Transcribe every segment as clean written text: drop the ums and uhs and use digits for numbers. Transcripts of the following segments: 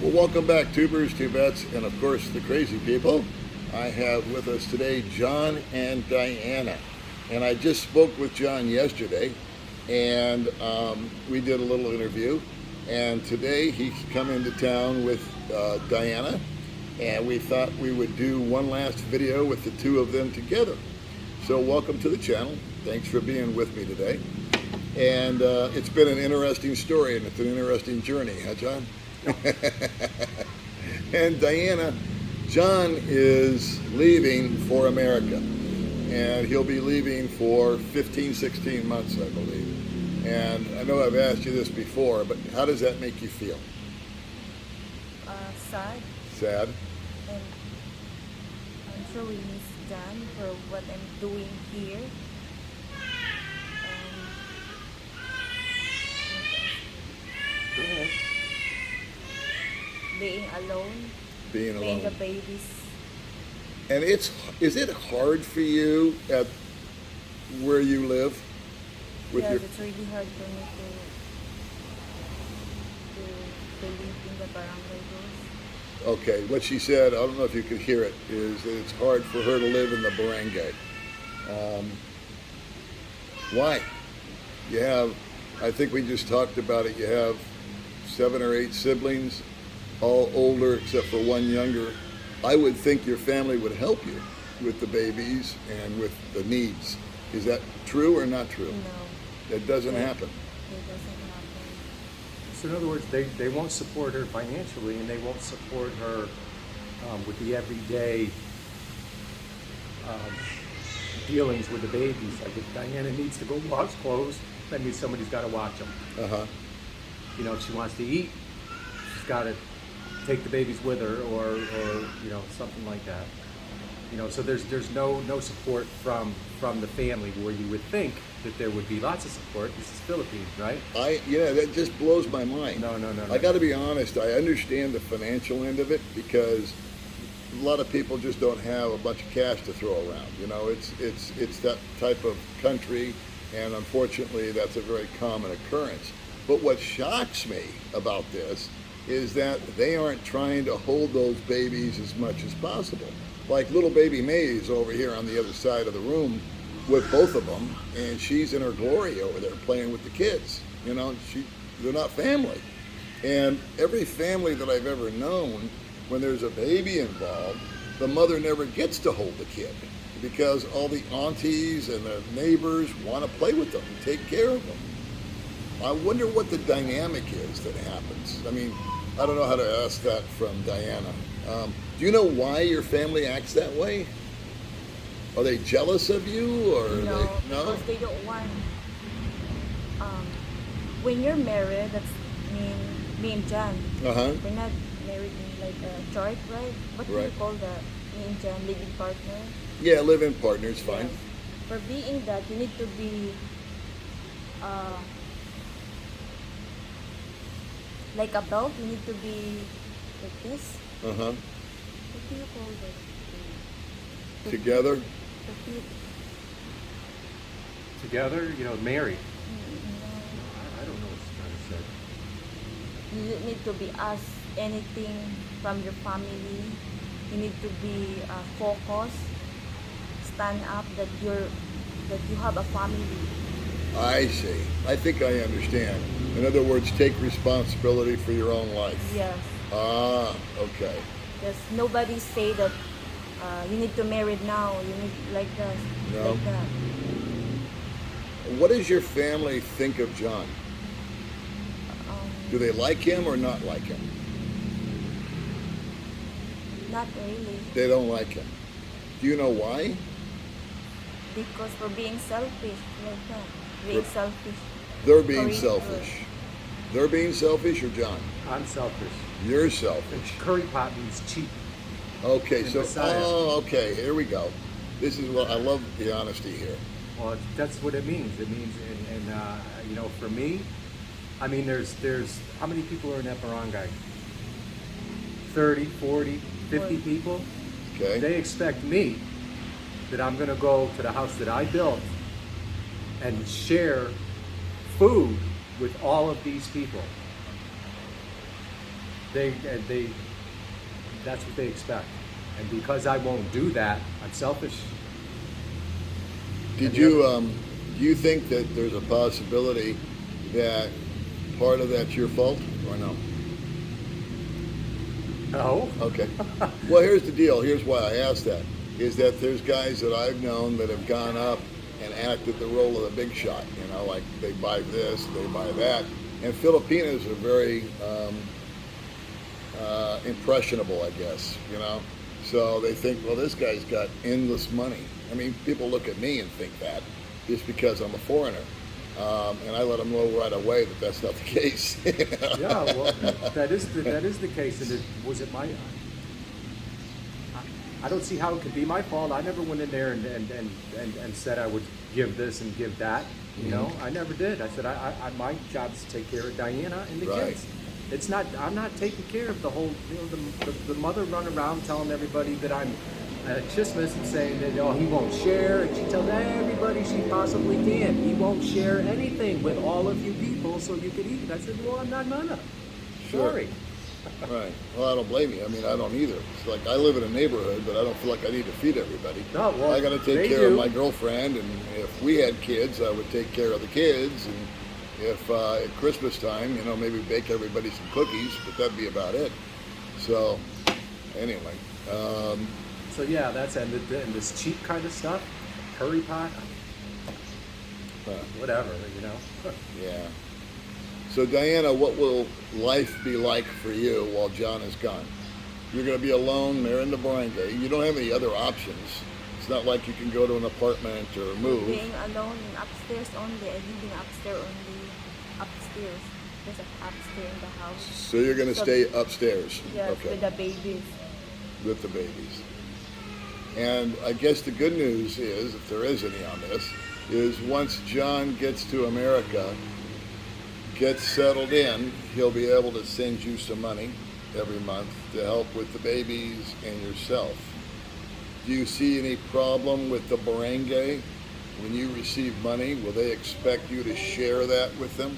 Well, welcome back, tubers, tubettes, and of course the crazy people. I have with us today John and Diana. And I just spoke with John yesterday, and we did a little interview. And today he's come into town with Diana, and we thought we would do one last video with the two of them together. So welcome to the channel. Thanks for being with me today. And it's been an interesting story, and it's an interesting journey, huh, John? And Diana, John is leaving for America, and he'll be leaving for 15, 16 months, I believe. And I know I've asked you this before, but how does that make you feel? Sad. Sad? And I'm sure we miss John for what I'm doing here. Go ahead. Being alone. Being alone. The babies. And is it hard for you at where you live? Yes, it's really hard for me to live in the barangay rules. Okay, what she said, I don't know if you could hear it, is that it's hard for her to live in the barangay. Why? You have, I think we just talked about it, you have 7 or 8 siblings, all older except for one younger. I would think your family would help you with the babies and with the needs. Is that true or not true? No. That doesn't happen. It doesn't happen. So in other words, they won't support her financially, and they won't support her with the everyday dealings with the babies. Like if Diana needs to go wash clothes, that means somebody's got to watch them. Uh-huh. You know, if she wants to eat, she's got to take the babies with her, or you know, something like that. You know, so there's no support from the family, where you would think that there would be lots of support. This is Philippines, right? That just blows my mind. No. I got to be honest. I understand the financial end of it, because a lot of people just don't have a bunch of cash to throw around. You know, it's that type of country, and unfortunately, that's a very common occurrence. But what shocks me about this is that they aren't trying to hold those babies as much as possible. Like little baby May's over here on the other side of the room with both of them, and she's in her glory over there playing with the kids. You know, they're not family. And every family that I've ever known, when there's a baby involved, the mother never gets to hold the kid, because all the aunties and the neighbors want to play with them and take care of them. I wonder what the dynamic is that happens. I mean, I don't know how to ask that from Diana. Do you know why your family acts that way? Are they jealous of you, or No, because they don't want. When you're married, that's me and John. Uh-huh. We're not married in like a church, right? What do you Right. call that? Me and John, living partner. Yeah, live-in partners, fine. Yes. For being that, you need to be like a belt. You need to be like this. Uh-huh. What do you call that? Together? The feet. Together, you know, married. No. I don't know what she's trying to say. You don't need to be asked anything from your family. You need to be focused. Stand up that you have a family. I see. I think I understand. In other words, take responsibility for your own life. Yes. Ah, okay. Because nobody say that you need to marry now. You need like that. No. Like that. What does your family think of John? Do they like him or not like him? Not really. They don't like him. Do you know why? Because for being selfish like that. Being selfish. They're being Or- selfish. They're being selfish, or John? I'm selfish. You're selfish. Curry pot means cheap. Okay, And so, Messiah. okay, here we go. This is what I love, the honesty here. Well, that's what it means. It means, and you know, for me, I mean, there's how many people are in that barangay? 30, 40, 50 people. Okay. They expect me that I'm going to go to the house that I built and share food with all of these people. they that's what they expect. And because I won't do that, I'm selfish. Did you, do you think that there's a possibility that part of that's your fault or no? No. Okay. Well, here's the deal. Here's why I asked that. Is that there's guys that I've known that have gone up and acted the role of the big shot. You know, like they buy this, they buy that. And Filipinos are very impressionable, I guess, you know. So they think, well, this guy's got endless money. I mean, people look at me and think that just because I'm a foreigner. And I let them know right away that that's not the case. Yeah, well, that is the case. And was it my? I don't see how it could be my fault. I never went in there and said I would give this and give that. You know, I never did. I said my job is to take care of Diana and the Right. kids. It's not. I'm not taking care of the whole. You know, the mother run around telling everybody that I'm at Christmas and saying that he won't share, and she tells everybody she possibly can. He won't share anything with all of you people, so you could eat. I said, well, I'm not gonna. Sure. Sorry. Right. Well, I don't blame you. I mean, I don't either. It's like I live in a neighborhood, but I don't feel like I need to feed everybody. No, well, I got to they take care of do. my girlfriend, and if we had kids, I would take care of the kids. And if at Christmas time, you know, maybe bake everybody some cookies, but that'd be about it. So, anyway, So yeah, that's and this cheap kind of stuff, curry pot, whatever, you know. yeah. So, Diana, what will life be like for you while John is gone? You're going to be alone there in the barangay. You don't have any other options. It's not like you can go to an apartment or move. Being alone in upstairs only, and living upstairs only, upstairs. There's an upstairs in the house. So you're going to So- stay upstairs. Yes, Okay. with the babies. With the babies. And I guess the good news is, if there is any on this, is once John gets to America, gets settled in, he'll be able to send you some money every month to help with the babies and yourself. Do you see any problem with the barangay? When you receive money, will they expect you to share that with them?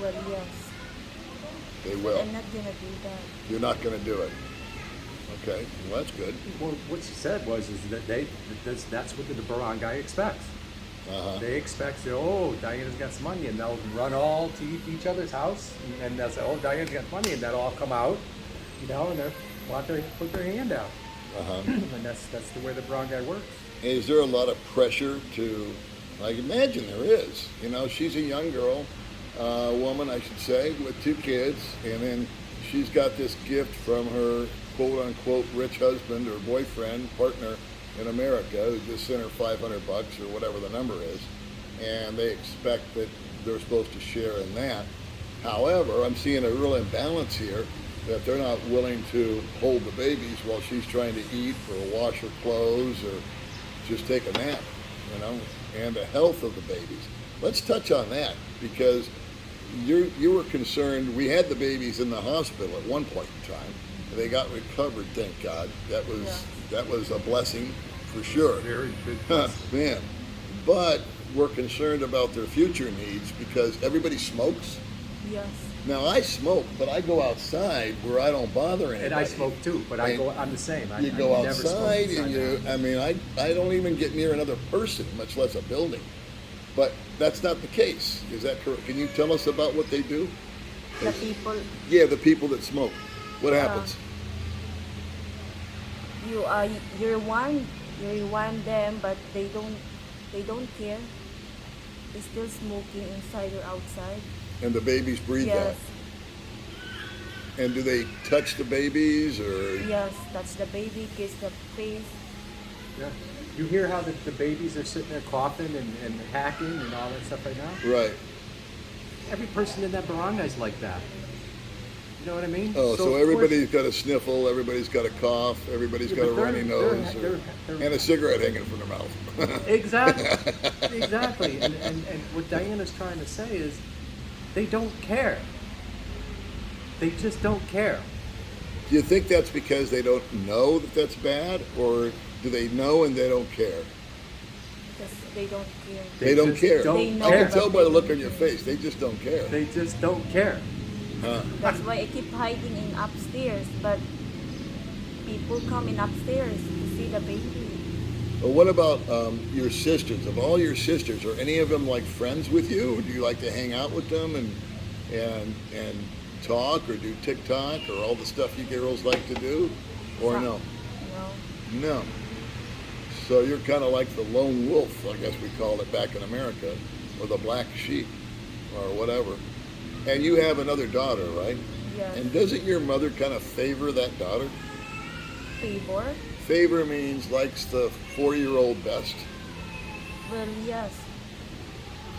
Well, yes. They will. I'm not gonna do that. You're not going to do it. Okay, well that's good. Well, what she said was is that that's what the barangay expects. Uh-huh. They expect, oh, Diana's got some money, and they'll run all to each other's house, and they'll say, oh, Diana's got money, and they'll all come out, you know, and they want to put their hand out. Uh-huh. And that's the way the barangay works. Is there a lot of pressure to, I imagine there is. You know, she's a young girl, woman, I should say, with 2 kids, and then she's got this gift from her quote-unquote rich husband or boyfriend, partner in America, who just sent her $500 or whatever the number is, and they expect that they're supposed to share in that. However, I'm seeing a real imbalance here that they're not willing to hold the babies while she's trying to eat or wash her clothes or just take a nap, you know, and the health of the babies. Let's touch on that, because you were concerned. We had the babies in the hospital at one point in time. They got recovered, thank God. That was a blessing for sure. Very good. Man, but we're concerned about their future needs because everybody smokes. Yes. Now I smoke, but I go outside where I don't bother anybody. And I smoke too, but I'm the same. You I go never smoke outside and inside. I mean, I don't even get near another person, much less a building. But that's not the case. Is that correct? Can you tell us about what they do? The people, Yeah, the people that smoke. What happens? you rewind them, but they don't care. They're still smoking inside or outside. And the babies breathe Yes. that. And do they touch the babies or? Yes, that's the baby, kiss the face. Yeah. You hear how the babies are sitting there coughing and hacking and all that stuff right now? Right. Every person in that barangay is like that. You know what I mean? Oh, so of everybody's got a sniffle, everybody's got a cough, everybody's Yeah, got a but runny nose, they're- and a cigarette hanging from their mouth. course- Exactly. Exactly. And what Diana's trying to say is they don't care. They just don't care. Do you think that's because they don't know that that's bad, or do they know and they don't care? Because they don't care. They don't just care. Don't They know I care. can tell by the look on your face. They just don't care. They just don't care. That's why I keep hiding in upstairs. But people come in upstairs to see the baby. Well, what about your sisters? Of all your sisters, are any of them like friends with you? Do you like to hang out with them and talk or do TikTok or all the stuff you girls like to do, or no? No. No. So you're kind of like the lone wolf, I guess we called it back in America, or the black sheep, or whatever. And you have another daughter, right? Yes. And doesn't your mother kind of favor that daughter? Favor? Favor means likes the 4-year-old best. Well, yes.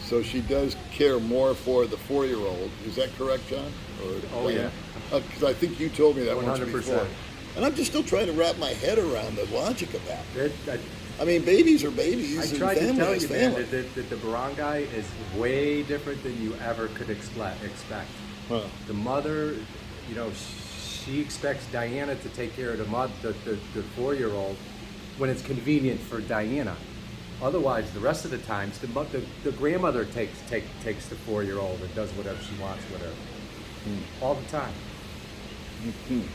So she does care more for the 4-year-old. Is that correct, John? Or Oh, yeah. Because I think you told me that once 100%. before. And I'm just still trying to wrap my head around the logic of that. It, I mean, babies are babies, I and tried to family tell is you, man, family. that the barangay is way different than you ever could expect. Huh. The mother, you know, she expects Diana to take care of the 4-year-old when it's convenient for Diana. Otherwise, the rest of the times, the grandmother takes the 4-year-old and does whatever she wants with her, all the time.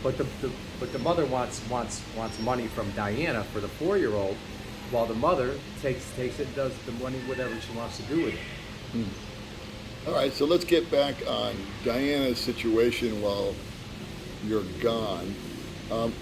But the mother wants money from Diana for the 4-year-old, while the mother takes it and does the money whatever she wants to do with it. All right, so let's get back on Diana's situation while you're gone.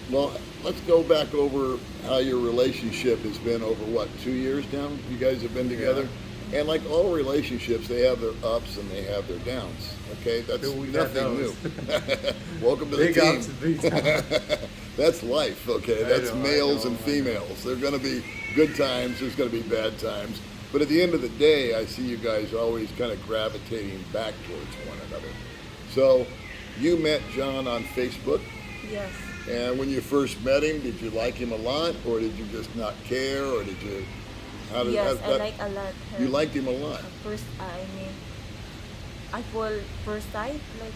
Well, let's go back over how your relationship has been over, what, 2 years now? You guys have been together? And like all relationships, they have their ups and they have their downs. Okay, that's We've had nothing new. those. Welcome to the Big team. ups and big downs. That's life, okay? I That's know, I males know, and I know. females. There are going to be good times, there's going to be bad times. But at the end of the day, I see you guys always kind of gravitating back towards one another. So, you met John on Facebook, Yes. and when you first met him, did you like him a lot, or did you just not care, or did you... How did, Yes, how- I like a lot her. You liked him a lot. First, I mean, I fall first sight, like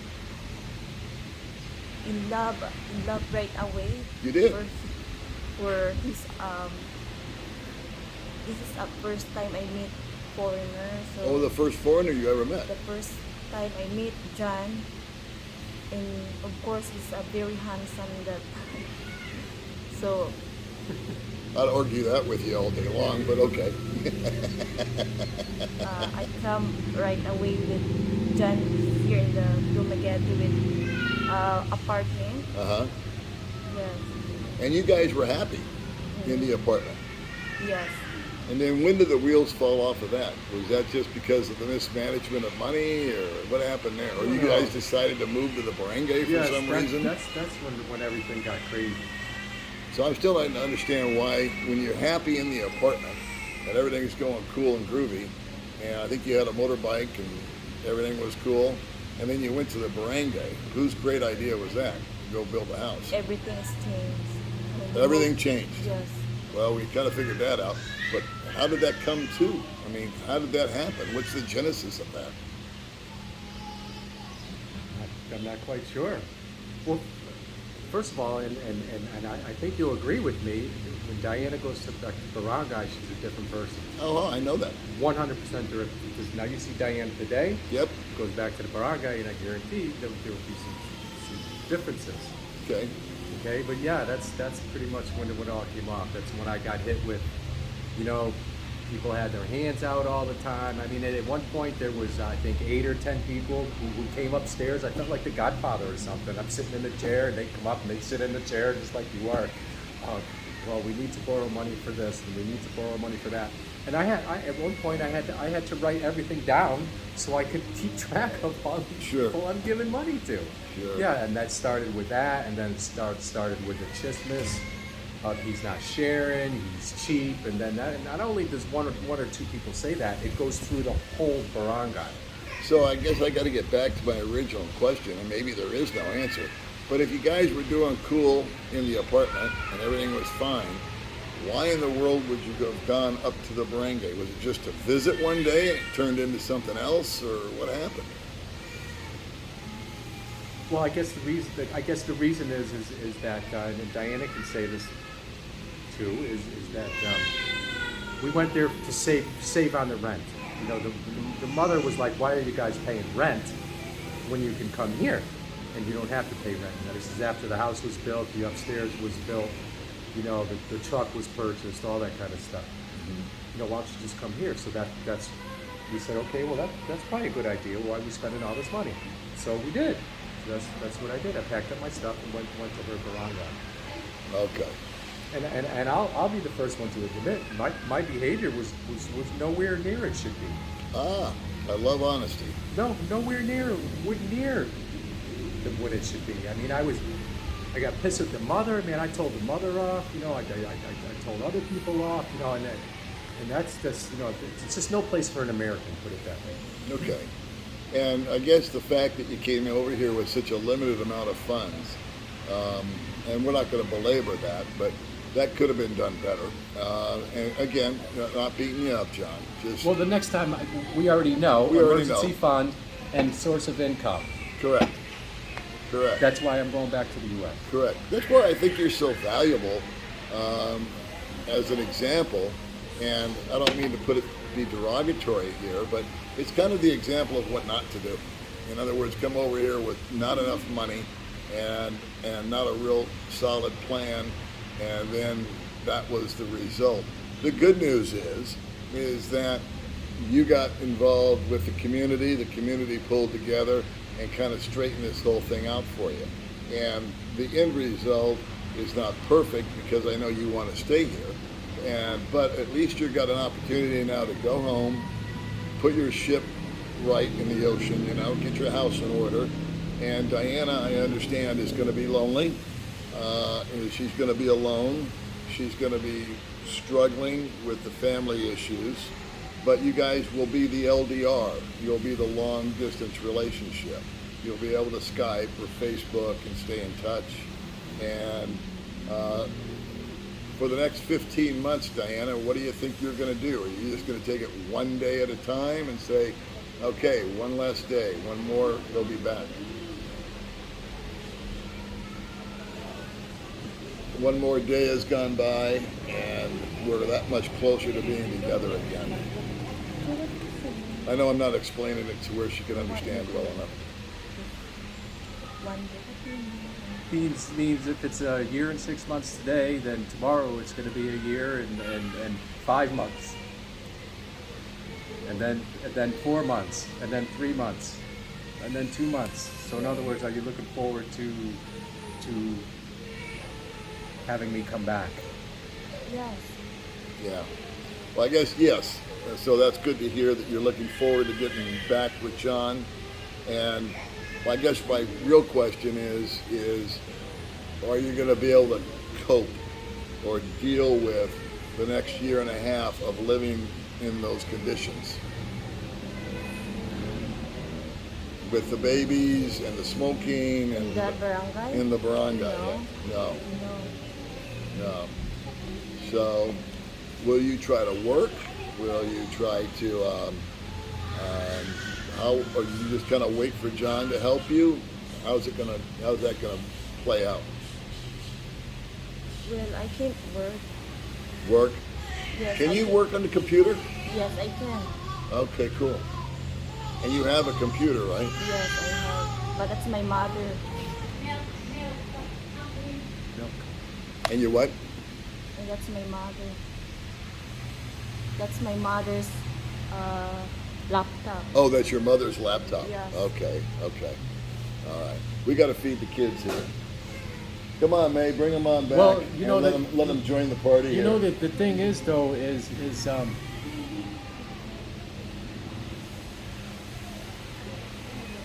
in love right away. You did? For his this is a first time I meet foreigner. So Oh, the first foreigner you ever met. the first time I meet John, and of course he's a very handsome that time. So I'd argue that with you all day long, but okay. I come right away with John here in the Dumaguete with apartment. Uh-huh. Yes, And you guys were happy in the apartment. yes, And then when did the wheels fall off of that? Was that just because of the mismanagement of money, or what happened there? Or you No. guys decided to move to the barangay for Yes, some reason? that's when everything got crazy. So I'm still not to understand why, when you're happy in the apartment and everything's going cool and groovy, and I think you had a motorbike and everything was cool, and then you went to the barangay. Whose great idea was that? To go build a house. everything's changed. Everything changed. Yes, Well, we kind of figured that out, but how did that come to? I mean, how did that happen? What's the genesis of that? I'm not quite sure. Well, first of all, and I think you'll agree with me, when Diana goes to the barangay, she's a different person. Oh, I know that. 100% different. Because now you see Diana today, Yep. goes back to the barangay, and I guarantee there will be some differences. Okay. Okay, but yeah, that's pretty much when it all came off. That's when I got hit with, you know, people had their hands out all the time. I mean, at one point there was, I think, 8 or 10 people who came upstairs. I felt like the Godfather or something. I'm sitting in the chair, and they come up and they sit in the chair just like you are. Well, we need to borrow money for this, and we need to borrow money for that. And at one point I had to write everything down so I could keep track of all the Sure. people I'm giving money to. Sure. Yeah, and that started with that, and then it started with the chismis of he's not sharing, he's cheap, and then not only does one or two people say that, it goes through the whole barangay. So I guess I got to get back to my original question, and maybe there is no answer. But if you guys were doing cool in the apartment and everything was fine, why in the world would you have gone up to the barangay? Was it just to visit one day and it turned into something else, or what happened? Well, I guess the reason is that and Diana can say this too, is that we went there to save on the rent. You know, the mother was like, "Why are you guys paying rent when you can come here?" and you don't have to pay rent. Now, this is after the house was built, the upstairs was built, you know, the truck was purchased, all that kind of stuff. You know, why don't you just come here? So that's we said, okay, well that's probably a good idea. Why are we spending all this money? So we did. So that's what I did. I packed up my stuff and went to her barangay. Okay. And I'll be the first one to admit my behavior was nowhere near it should be. Ah, I love honesty. No, nowhere near what it should be. I mean, I got pissed at the mother. Man, I told the mother off. You know, I told other people off. You know, and that's just, you know, it's just no place for an American. Put it that way. Okay. And I guess the fact that you came over here with such a limited amount of funds, and we're not going to belabor that, but that could have been done better. And again, not beating you up, John. Just Well, the next time we already know We already emergency know. fund and source of income. correct. Correct. That's why I'm going back to the U.S. Correct. That's why I think you're so valuable as an example. And I don't mean to be derogatory here, but it's kind of the example of what not to do. In other words, come over here with not enough money and not a real solid plan, and then that was the result. The good news is that you got involved with the community pulled together and kind of straightened this whole thing out for you. And the end result is not perfect because I know you want to stay here, but at least you got an opportunity now to go home, put your ship right in the ocean, you know, get your house in order. And Diana, I understand, is going to be lonely. She's going to be alone. She's going to be struggling with the family issues. But you guys will be the LDR. You'll be the long distance relationship. You'll be able to Skype or Facebook and stay in touch. And for the next 15 months, Diana, what do you think you're going to do? Are you just going to take it one day at a time and say, okay, one less day, one more, they'll be back? One more day has gone by, and we're that much closer to being together again. I know I'm not explaining it to where she can understand well enough. One day. Means if it's a year and 6 months today, then tomorrow it's going to be a year and 5 months, and then 4 months, and then 3 months, and then 2 months. So in other words, are you looking forward to having me come back? Yes. Yeah. Well, I guess yes. So that's good to hear that you're looking forward to getting back with John. And I guess my real question is are you going to be able to cope or deal with the next year and a half of living in those conditions? With the babies and the smoking and In the barangay? in the barangay. No. No. So, will you try to work? Will you try to, or you just kind of wait for John to help you? How's that gonna play out? Well, I can't work. Work? Yes, Can I you work on the computer? Yes, I can. Okay, cool. And you have a computer, right? Yes, I have. But that's my mother. And you what? And that's my mother. That's my mother's laptop. Oh, that's your mother's laptop. Yes. Okay. All right. We got to feed the kids here. Come on, May, bring them on back. Well, you know and let them join the party. You here. know that the thing is though is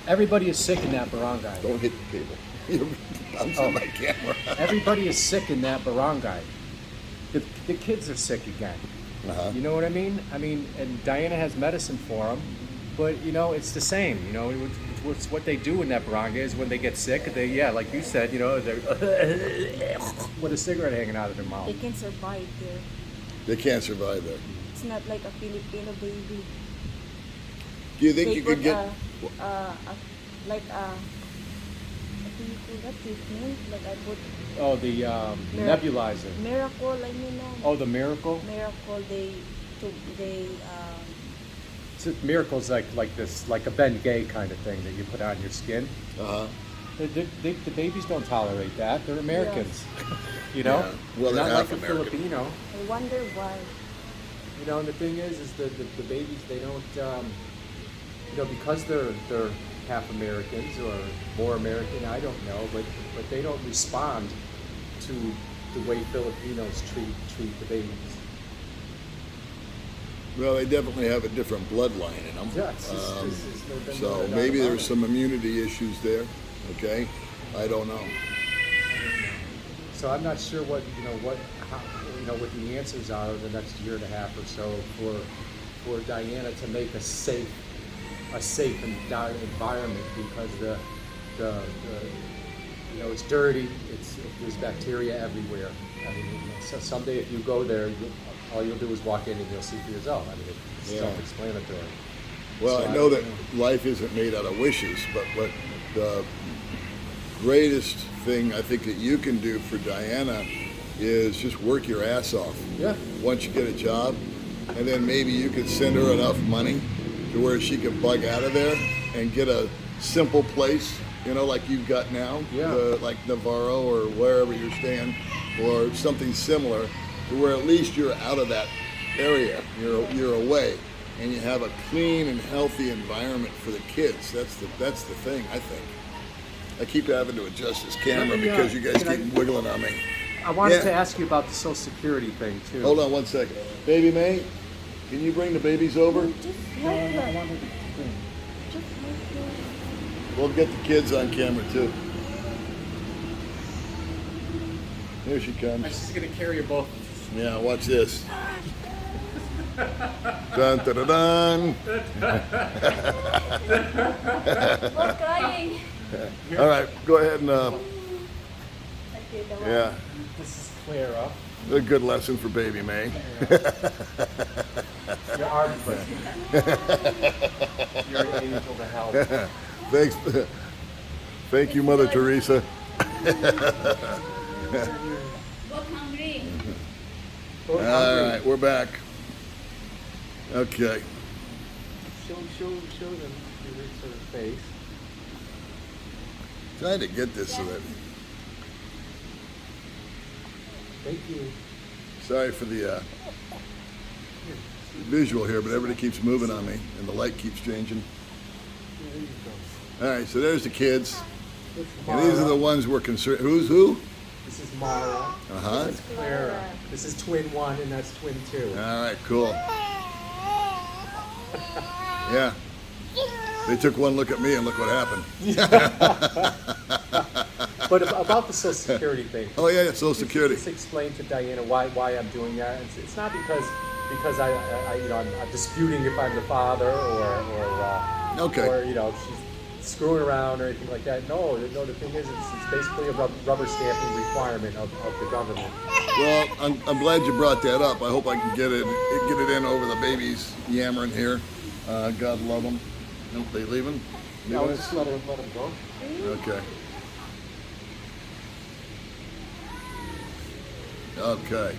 everybody is sick in that barangay. Don't hit the table. You're bouncing my camera. Everybody is sick in that barangay. The kids are sick again. Uh-huh. You know what I mean? And Diana has medicine for them, but you know it's the same. You know, it's what they do in that barangay is when they get sick, like you said, you know, they're with a cigarette hanging out of their mouth. They can survive there. They can't survive there. It's not like a Filipino baby. Do you think They you could put get? what do you call that treatment? Like I put Oh, the nebulizer. miracle. I mean, Oh, the miracle. miracle. They So miracle's like this, like a Ben Gay kind of thing that you put on your skin. Uh-huh. The babies don't tolerate that. They're Americans. You know? Yeah. Well, They're they're not like half a American. Filipino. I wonder why. You know, and the thing is the babies, they don't, you know, because they're half Americans or more American, I don't know, but they don't respond to the way Filipinos treat the babies. Well, they definitely have a different bloodline in them. Yeah, it's no So doubt maybe about there's it. some immunity issues there. Okay, I don't know. So I'm not sure what what the answers are the next year and a half or so for Diana to make a safe environment, because the you know, it's dirty. There's bacteria everywhere. I mean, so someday if you go there, all you'll do is walk in and you'll see for yourself. I mean, it's Yeah. self-explanatory. Well, So I know don't that life isn't made out of wishes, but what the greatest thing I think that you can do for Diana is just work your ass off. Yeah. Once you get a job, and then maybe you could send her enough money to where she could bug out of there and get a simple place, you know, like you've got now, Yeah. like Navarro or wherever you're staying, or something similar, to where at least you're out of that area, you're away, and you have a clean and healthy environment for the kids. That's the thing, I think. I keep having to adjust this camera Let me, because you guys can I- keep wiggling on me. I wanted Yeah. to ask you about the Social Security thing too. Hold on one second. Baby May, can you bring the babies over? Just No, help I her. wanted Just help her. We'll get the kids on camera too. Here she comes. She's gonna carry you both. Yeah, watch this. Dun dun dun dun. Who's crying? All right, go ahead and Okay, the one. yeah, This is Clara. a good lesson for Baby May. Your arm foot. You're an angel to help. Thanks, thank you, Mother Teresa. All right, we're back. Okay. Show them your sort of face. Trying to get this so that. Thank you. Sorry for the visual here, but everybody keeps moving on me, and the light keeps changing. There you go. All right, so there's the kids, This is and these are Mara. the ones we're concerned. Who's who? This is Mara. Uh-huh. This is Clara. This is twin one, and that's twin two. All right, cool. Yeah. They took one look at me, and look what happened. But about the Social Security thing. Oh yeah, Social Security. Just explain to Diana why I'm doing that. It's not because I you know I'm disputing if I'm the father or Okay. or you know she's screwing around or anything like that. No, the thing is it's basically a rubber stamping requirement of the government. Well, I'm glad you brought that up. I hope I can get it in over the babies yammering here. God love them. Nope, they leaving? No, Leaving just us? let them go. Okay. Okay.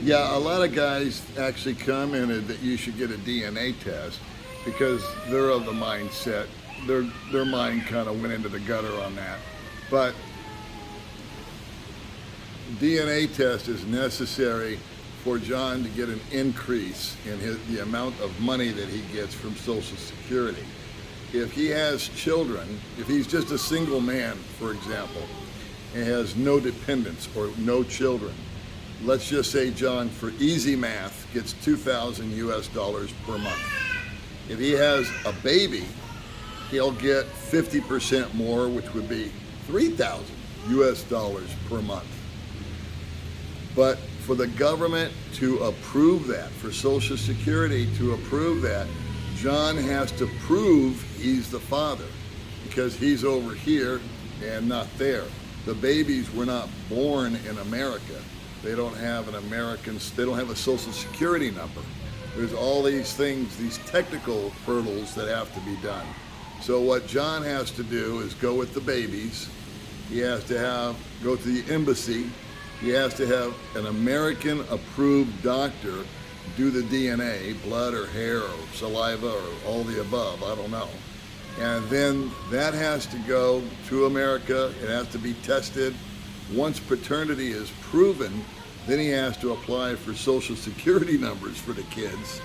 Yeah, a lot of guys actually commented that you should get a DNA test because they're of the mindset, their mind kind of went into the gutter on that. But DNA test is necessary for John to get an increase in the amount of money that he gets from Social Security. If he has children, if he's just a single man, for example, and has no dependents or no children, let's just say John, for easy math, gets $2,000 US per month. If he has a baby, he'll get 50% more, which would be $3,000 US per month. But for the government to approve that, for Social Security to approve that, John has to prove he's the father because he's over here and not there. The babies were not born in America. They don't have they don't have a Social Security number. There's all these things, these technical hurdles that have to be done. So what John has to do is go with the babies. He has to go to the embassy. He has to have an American approved doctor do the DNA, blood or hair or saliva or all the above, I don't know. And then that has to go to America, it has to be tested. Once paternity is proven, then he has to apply for Social Security numbers for the kids.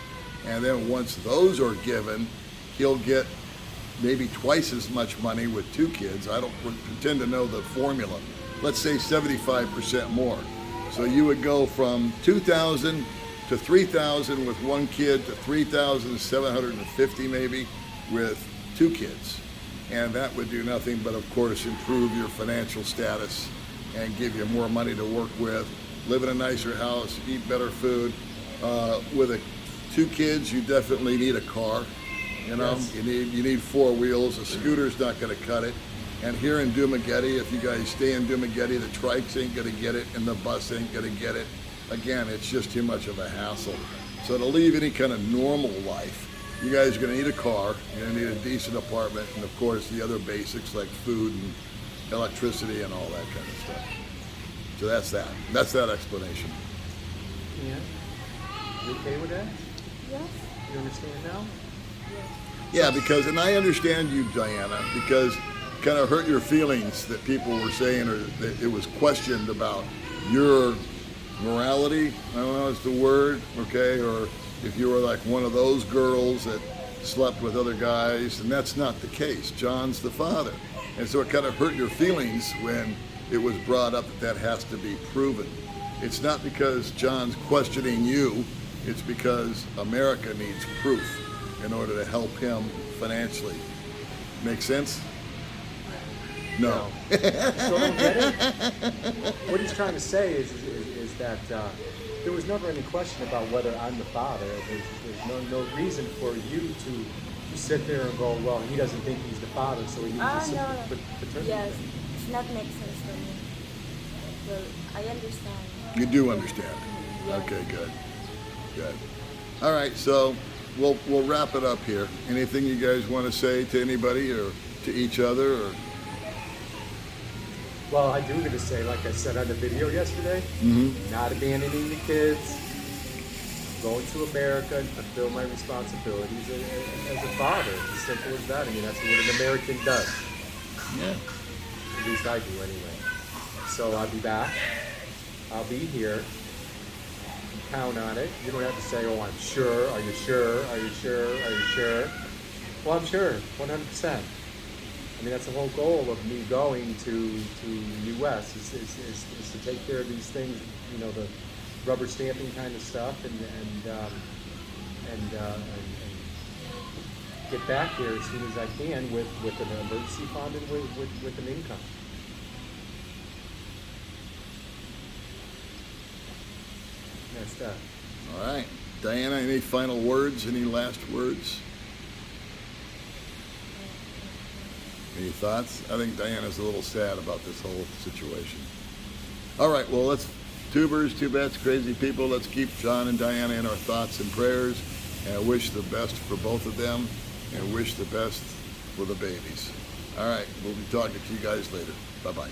And then once those are given, he'll get maybe twice as much money with 2 kids. I don't pretend to know the formula. Let's say 75% more. So you would go from 2,000 to 3,000 with 1 kid to 3,750 maybe with 2 kids. And that would do nothing but, of course, improve your financial status and give you more money to work with, live in a nicer house, eat better food. With 2 kids, you definitely need a car. You know, Yes. you need 4 wheels. A scooter's not going to cut it. And here in Dumaguete, if you guys stay in Dumaguete, the trikes ain't going to get it, and the bus ain't going to get it. Again, it's just too much of a hassle. So to leave any kind of normal life, you guys are going to need a car. You're going to need a decent apartment, and of course the other basics like food and electricity and all that kind of stuff. So that's that. That's that explanation. Yeah. You okay with that? Yes. You understand now? Yes. Yeah, because, and I understand you, Diana, because it kind of hurt your feelings that people were saying, or that it was questioned about your morality, I don't know, is the word, okay, or if you were like one of those girls that slept with other guys, and that's not the case. John's the father. And so it kind of hurt your feelings when it was brought up that that has to be proven. It's not because John's questioning you, it's because America needs proof in order to help him financially. Make sense? No. So I don't get it. What he's trying to say is that there was never any question about whether I'm the father. There's no reason for you to sit there and go, well, he doesn't think he's the father, so he needs to No. paternity. Yes. It's not make sense for me. Well, I understand. You do understand. Yes. Okay, good. Good. All right, so we'll wrap it up here. Anything you guys want to say to anybody or to each other? Or Well, I do going to say, like I said on the video yesterday, not abandoning the kids, going to America and fulfill my responsibilities as a father. It's as simple as that. I mean, that's what an American does. yeah. At least I do anyway. So I'll be back. I'll be here. You count on it. You don't have to say, oh, I'm sure. Are you sure? Are you sure? Are you sure? Well, I'm sure, 100%. I mean, that's the whole goal of me going to the U.S. is to take care of these things, you know, the rubber stamping kind of stuff, and get back here as soon as I can with an emergency fund and with an income. That's that. All right. Diana, any final words? Any last words? Any thoughts? I think Diana's a little sad about this whole situation. All right, well, let's, tubers, tubets, crazy people, let's keep John and Diana in our thoughts and prayers, and wish the best for both of them, and wish the best for the babies. All right, we'll be talking to you guys later. Bye-bye.